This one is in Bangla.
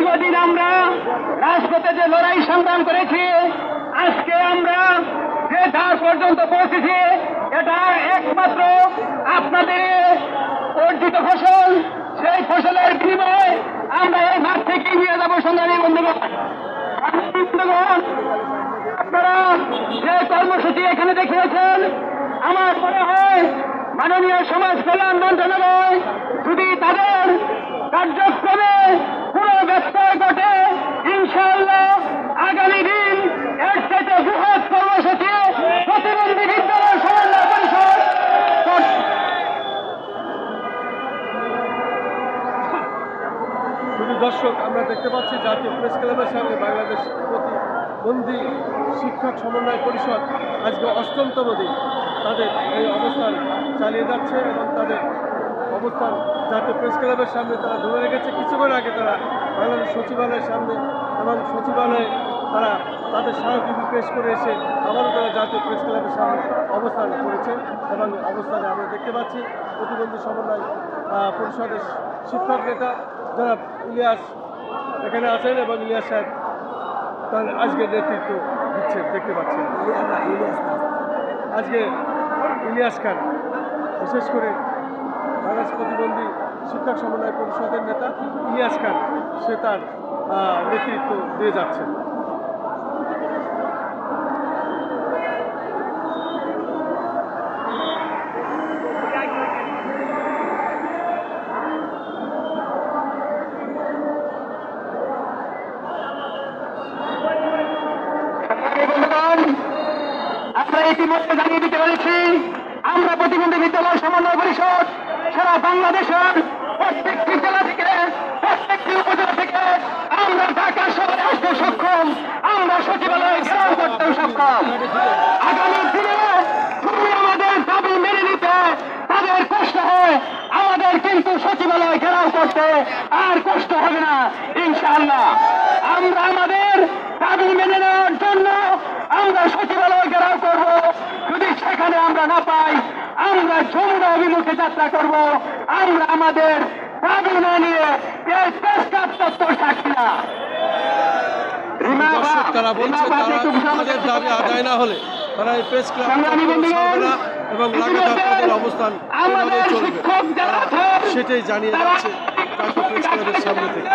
দীর্ঘদিন আমরা রাজপথে যে লড়াই সংগ্রাম করেছি, আজকে আমরা যে ধার পর্যন্ত পৌঁছেছি, এটা একমাত্র আপনাদের অর্জিত ফসল। সেই ফসলের বিনিময়ে আমরা এই মাঠ থেকে নিয়ে যাবো সংগ্রামী বন্ধুগণ। আপনারা যে কর্মসূচি এখানে দেখিয়েছেন, আমার মনে হয় মাননীয় সমাজ কল্যাণ মন্ত্রণালয় যদি তাদের কার্যক্রমে পুরো ব্যত্যয় ঘটে, ইনশাআল্লাহ আগামী দিন এর থেকে বৃহৎ কর্মসূচি প্রতিবন্ধী বিদ্যালয় সমন্বয় পরিষদ। দর্শক, আমরা দেখতে পাচ্ছি জাতীয় প্রেস ক্লাবের সামনে বাংলাদেশ প্রতিবন্ধী শিক্ষক সমন্বয় পরিষদ আজকে ৮ম দিন তাদের এই অবস্থান চালিয়ে যাচ্ছে এবং তাদের অবস্থান জাতীয় প্রেস ক্লাবের সামনে তারা ধরে রেখেছে। কিছুক্ষণ আগে তারা বাংলাদেশ সচিবালয়ের সামনে এবং সচিবালয়ে তারা তাদের স্মারকলিপি পেশ করে এসে আবারও তারা জাতীয় প্রেস ক্লাবের সামনে অবস্থান করেছে এবং অবস্থানে আমরা দেখতে পাচ্ছি প্রতিবন্ধী সমন্বয় পরিষদের শিক্ষক নেতা যারা ইলিয়াস এখানে আছেন এবং ইলিয়াস সাহেব তার আজকে নেতৃত্ব দিচ্ছেন দেখতে পাচ্ছেন। আজকে ইলিয়াস খান বিশেষ করে বাংলাদেশ প্রতিবন্ধী শিক্ষক সমন্বয় পরিষদের নেতা ইলিয়াস খান সে তার নেতৃত্ব দিয়ে যাচ্ছেন। আমরা ইতিমধ্যে জানিয়ে দিতে পেরেছি, আমরা প্রতিবন্ধী বিদ্যালয় সমন্বয় পরিষদ সারা বাংলাদেশের প্রত্যেকটি জেলা থেকে, প্রত্যেকটি উপজেলা থেকে আমরা ঢাকা শহরে আসতে সক্ষম, আমরা সচিবালয়ে ঘেরাও করতেও সক্ষম। আগামী দিনে যদি আমাদের দাবি মেনে নিতে তাদের কষ্ট হয়, আমাদের কিন্তু সচিবালয় ঘেরাও করতে আর কষ্ট হবে না ইনশাআল্লাহ। আমরা আমাদের দাবি মেনে নেওয়ার জন্য আমরা সচিবালয় ঘেরাও করব। যদি সেখানে আমরা না পাই, আমরা যমুনা অভিমুখে যাত্রা করব। আমরা আমাদের দাবি না নিয়ে এই প্রেস ক্লাব চত্বর থাকছি না। তারা বলছে তাদের দাবি আদায় না হলে তারা এই প্রেস ক্লাব এবং লাগাতার তাদের অবস্থান চলবে, সেটাই জানিয়ে যাচ্ছে জাতীয় প্রেস ক্লাবের সামনে থেকে।